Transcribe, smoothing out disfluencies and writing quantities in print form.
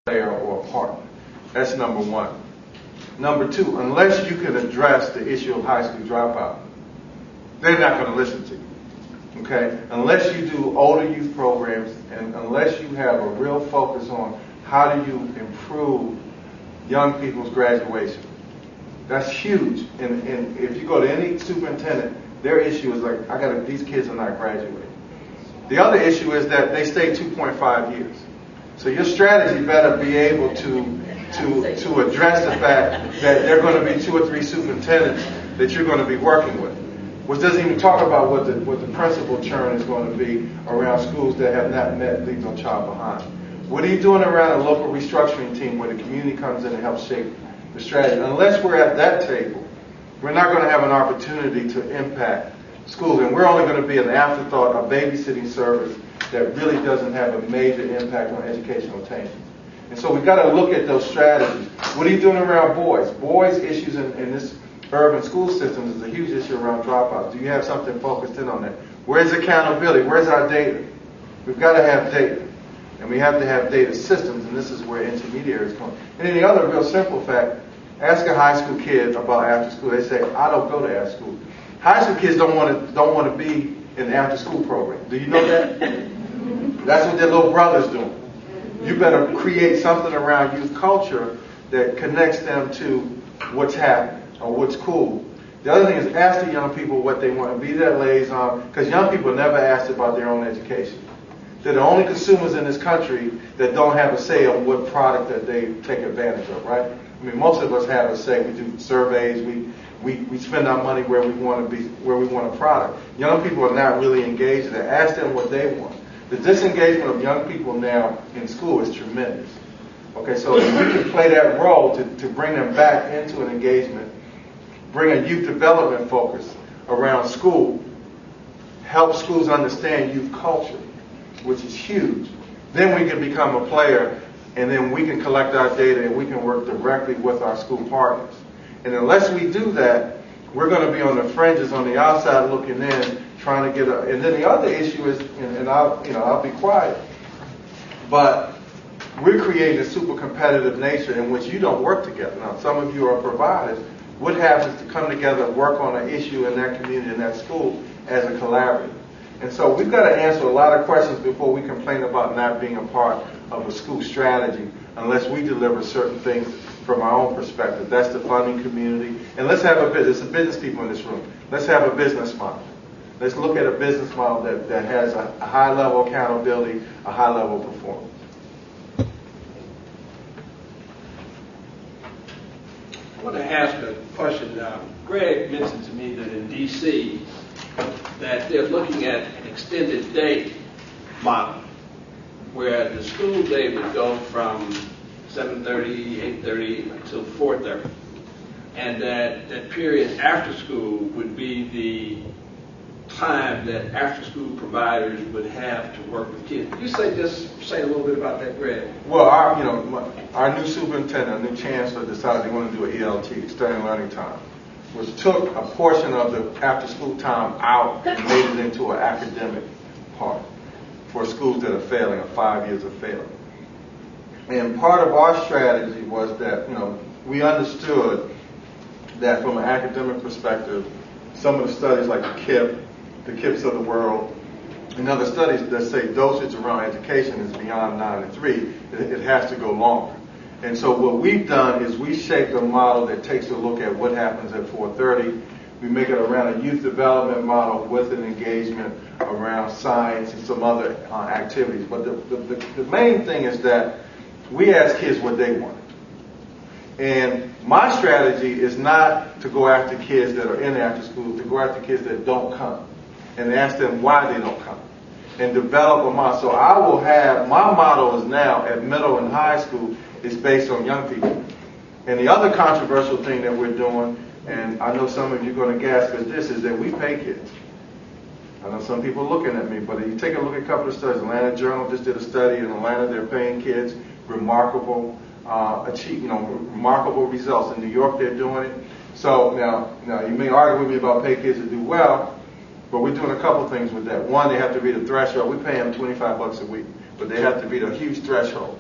player or a partner. That's number one. Number two, unless you can address the issue of high school dropout, they're not going to listen to you. Okay? Unless you do older youth programs and unless you have a real focus on how do you improve young people's graduation. That's huge. And if you go to any superintendent, their issue is like, these kids are not graduating. The other issue is that they stay 2.5 years. So your strategy better be able to address the fact that there are going to be 2 or 3 superintendents that you're going to be working with. Which doesn't even talk about what the principal churn is going to be around schools that have not met Leave No Child Behind. What are you doing around a local restructuring team where the community comes in and helps shape the strategy? Unless we're at that table, we're not going to have an opportunity to impact schools. And we're only going to be an afterthought, a babysitting service that really doesn't have a major impact on educational attainment. And so we've got to look at those strategies. What are you doing around boys? Boys' issues in this urban school systems is a huge issue around dropouts. Do you have something focused in on that? Where's accountability? Where's our data? We've got to have data. And we have to have data systems, and this is where intermediaries come. And then the other real simple fact, ask a high school kid about after school. They say, I don't go to after school. High school kids don't want to be in the after school program. Do you know that? That's what their little brother's doing. You better create something around youth culture that connects them to what's happening or what's cool. The other thing is ask the young people what they want to be that liaison, because young people never ask about their own education. They're the only consumers in this country that don't have a say on what product that they take advantage of, right? I mean, most of us have a say. We do surveys. We spend our money where we want to be, where we want a product. Young people are not really engaged in that. Ask them what they want. The disengagement of young people now in school is tremendous. Okay, so if we can play that role to bring them back into an engagement, bring a youth development focus around school, help schools understand youth culture, which is huge. Then we can become a player, and then we can collect our data and we can work directly with our school partners. And unless we do that, we're going to be on the fringes, on the outside looking in, trying to get a. And then the other issue is, and I'll be quiet, but we're creating a super competitive nature in which you don't work together. Now, some of you are providers. What happens to come together and work on an issue in that community, in that school, as a collaborative? And so we've got to answer a lot of questions before we complain about not being a part of a school strategy unless we deliver certain things from our own perspective. That's the funding community. And let's have a business. There's business people in this room. Let's have a business model. Let's look at a business model that has a high level of accountability, a high level of performance. I want to ask a question. Greg mentioned to me that in D.C. that they're looking at an extended day model where the school day would go from 7:30, 8:30 until 4:30. And that period after school would be the time that after-school providers would have to work with kids. Could you say a little bit about that, Greg? Well, our new superintendent, our new chancellor decided they want to do an ELT, extended learning time, which took a portion of the after-school time out and made it into an academic part for schools that are failing, or 5 years of failing. And part of our strategy was that, we understood that from an academic perspective, some of the studies like the KIPS of the world, and other studies that say dosage around education is beyond 9 to 3, it has to go longer. And so what we've done is we shaped a model that takes a look at what happens at 4:30. We make it around a youth development model with an engagement around science and some other activities. But the main thing is that we ask kids what they want. And my strategy is not to go after kids that are in after school, to go after kids that don't come and ask them why they don't come and develop a model. So I will have, my model is now at middle and high school is based on young people. And the other controversial thing that we're doing, and I know some of you are going to gasp at this, is that we pay kids. I know some people are looking at me, but if you take a look at a couple of studies, Atlanta Journal just did a study in Atlanta, they're paying kids remarkable remarkable results. In New York, they're doing it. So now you may argue with me about pay kids to do well, but we're doing a couple things with that. One, they have to read a threshold. We pay them $25 a week, but they have to read a huge threshold.